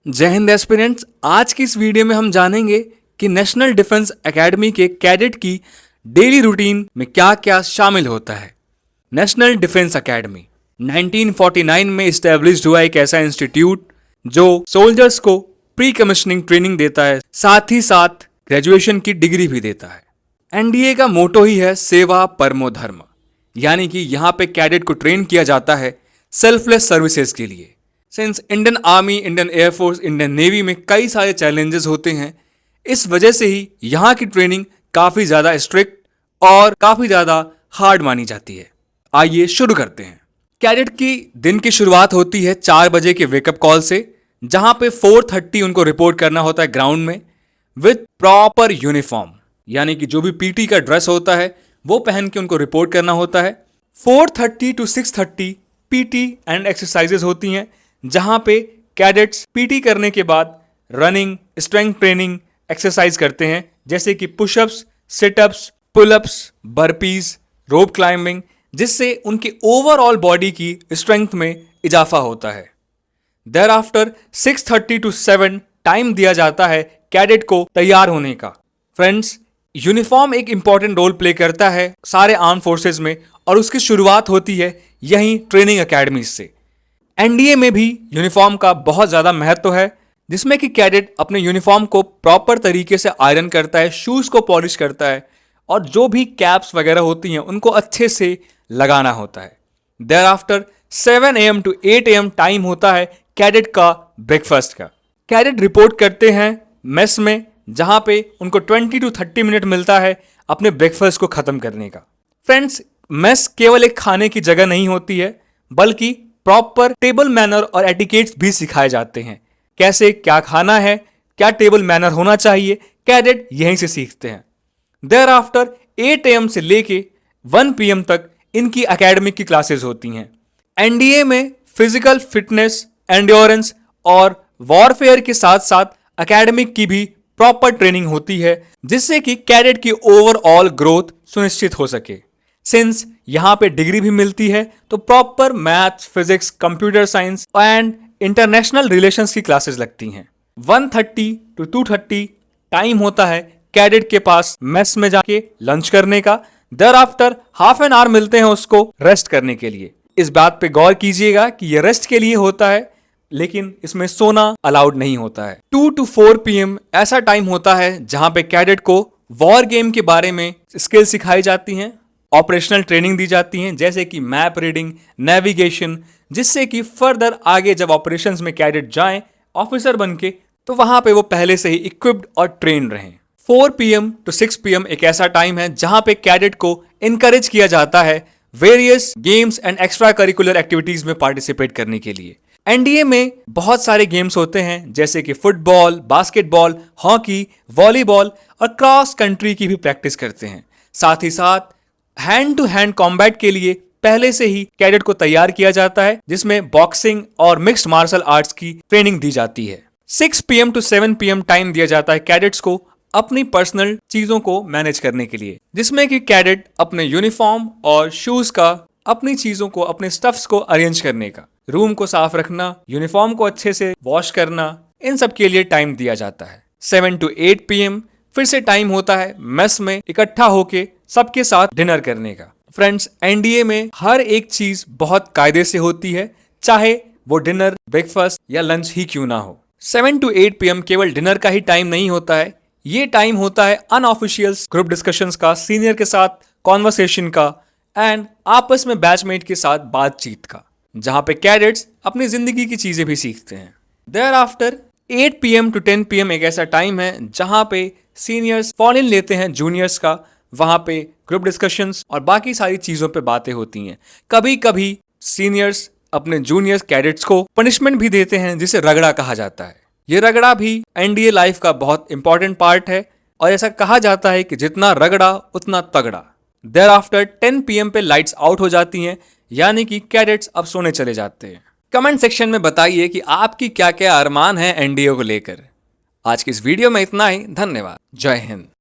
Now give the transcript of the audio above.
जय हिंद एस्पिरेंट्स। आज की इस वीडियो में हम जानेंगे कि नेशनल डिफेंस एकेडमी के कैडेट की डेली रूटीन में क्या क्या शामिल होता है। नेशनल डिफेंस एकेडमी 1949 में इस्टेब्लिश्ड हुआ एक ऐसा इंस्टीट्यूट जो सोल्जर्स को प्री कमिश्निंग ट्रेनिंग देता है, साथ ही साथ ग्रेजुएशन की डिग्री भी देता है। एनडीए का मोटो ही है सेवा परमो धर्म, यानी कि यहाँ पे कैडेट को ट्रेन किया जाता है सेल्फलेस सर्विसेज के लिए। Since Indian army, Indian air force, Indian navy में कई सारे चैलेंजेस होते हैं, इस वजह से ही यहाँ की ट्रेनिंग काफ़ी ज़्यादा स्ट्रिक्ट और काफ़ी ज़्यादा हार्ड मानी जाती है। आइए शुरू करते हैं। कैडेट की दिन की शुरुआत होती है 4 बजे के वेकअप कॉल से, जहाँ पे 4:30 उनको रिपोर्ट करना होता है ग्राउंड में विद प्रॉपर यूनिफॉर्म, यानी कि जो भी पीटी का ड्रेस होता है वो पहन के उनको रिपोर्ट करना होता है। 4:30 to 6:30 पीटी एंड एक्सरसाइजेज होती हैं, जहां पे कैडेट्स पीटी करने के बाद रनिंग, स्ट्रेंथ ट्रेनिंग एक्सरसाइज करते हैं, जैसे कि pushups, sit-ups, pullups, burpees, rope climbing, जिससे उनके ओवरऑल बॉडी की स्ट्रेंथ में इजाफा होता है। देयर आफ्टर 6:30 to 7 टाइम दिया जाता है कैडेट को तैयार होने का। फ्रेंड्स, यूनिफॉर्म एक इंपॉर्टेंट रोल प्ले करता है सारे आर्म फोर्सेज में, और उसकी शुरुआत होती है यहीं ट्रेनिंग अकेडमी से। एनडीए में भी यूनिफॉर्म का बहुत ज़्यादा महत्व है, जिसमें कि कैडेट अपने यूनिफॉर्म को प्रॉपर तरीके से आयरन करता है, शूज़ को पॉलिश करता है, और जो भी कैप्स वगैरह होती हैं उनको अच्छे से लगाना होता है। Thereafter 7 AM to 8 AM time होता है कैडेट का ब्रेकफास्ट का। कैडेट रिपोर्ट करते हैं मेस में, जहाँ पे उनको 20 to 30 मिनट मिलता है अपने ब्रेकफास्ट को ख़त्म करने का। फ्रेंड्स, मेस केवल एक खाने की जगह नहीं होती है, बल्कि प्रॉपर टेबल मैनर और एटिकेट्स भी सिखाए जाते हैं। कैसे क्या खाना है, क्या टेबल मैनर होना चाहिए, कैडेट यहीं से सीखते हैं। देयर आफ्टर 8 AM से लेके 1 PM तक इनकी एकेडमिक की क्लासेस होती हैं। एनडीए में फिजिकल फिटनेस, एंड्योरेंस और वॉरफेयर के साथ साथ एकेडमिक की भी प्रॉपर ट्रेनिंग होती है, जिससे कि कैडेट की ओवरऑल ग्रोथ सुनिश्चित हो सके। सिंस यहाँ पे डिग्री भी मिलती है, तो proper maths, physics, computer science and international relations की क्लासेस लगती हैं। 1:30 to 2:30 टाइम होता है कैडेट के पास मेस में जाके लंच करने का। Thereafter half an hour मिलते हैं उसको रेस्ट करने के लिए। इस बात पे गौर कीजिएगा कि ये रेस्ट के लिए होता है, लेकिन इसमें सोना अलाउड नहीं होता है। 2 to 4 PM ऐसा टाइम होता है जहां पे कैडेट को वॉर गेम के बारे में स्किल सिखाई जाती हैं, ऑपरेशनल ट्रेनिंग दी जाती हैं, जैसे कि मैप रीडिंग, नेविगेशन, जिससे कि फर्दर आगे जब ऑपरेशंस में कैडेट जाएं ऑफिसर बन के, तो वहां पे वो पहले से ही इक्विप्ड और ट्रेन रहें। 4 PM to 6 PM एक ऐसा टाइम है जहां पे कैडेट को इनकरेज किया जाता है various games and extra curricular activities में पार्टिसिपेट करने के लिए। एनडीए में बहुत सारे गेम्स होते हैं, जैसे कि फुटबॉल, बास्केटबॉल, हॉकी, वॉलीबॉल और क्रॉस कंट्री की भी प्रैक्टिस करते हैं। साथ ही साथ हैंड टू हैंड कॉम्बैट के लिए पहले से ही कैडेट को तैयार किया जाता है, जिसमें बॉक्सिंग और मिक्स्ड मार्शल आर्ट्स की ट्रेनिंग दी जाती है। 6 PM to 7 PM टाइम दिया जाता है कैडेट्स को अपनी पर्सनल चीजों को मैनेज करने के लिए, जिसमें कि कैडेट अपने यूनिफॉर्म और शूज का, अपनी चीजों को, अपने स्टफ्स को अरेंज करने का, रूम को साफ रखना, यूनिफॉर्म को अच्छे से वॉश करना, इन सब के लिए टाइम दिया जाता है। 7 to 8 PM फिर से टाइम होता है मेस में इकट्ठा होके सबके साथ डिनर करने का। फ्रेंड्स, एनडीए में हर एक चीज बहुत कायदे से होती है, चाहे वो डिनर, ब्रेकफास्ट या लंच ही क्यों ना हो। 7 to 8 PM केवल डिनर का ही टाइम नहीं होता है, ये टाइम होता है अनऑफिशियल ग्रुप डिस्कशंस का, सीनियर के साथ कॉन्वर्सेशन का एंड आपस में बैचमेट के साथ बातचीत का, जहां पे कैडेट्स अपनी जिंदगी की चीजें भी सीखते हैं। Thereafter 8 PM to 10 PM एक ऐसा टाइम है जहां पे सीनियर्स फॉल इन लेते हैं जूनियर्स का, वहां पे ग्रुप डिस्कशंस और बाकी सारी चीजों पे बातें होती हैं। कभी कभी सीनियर्स अपने जूनियर्स कैडेट्स को पनिशमेंट भी देते हैं, जिसे रगड़ा कहा जाता है। ये रगड़ा भी एनडीए लाइफ का बहुत इंपॉर्टेंट पार्ट है, और ऐसा कहा जाता है कि जितना रगड़ा उतना तगड़ा। देयर आफ्टर 10 PM पे लाइट्स आउट हो जाती हैं, यानी कि कैडेट्स अब सोने चले जाते हैं। कमेंट सेक्शन में बताइए कि आपकी क्या क्या अरमान है एनडीए को लेकर। आज की इस वीडियो में इतना ही। धन्यवाद। जय हिंद।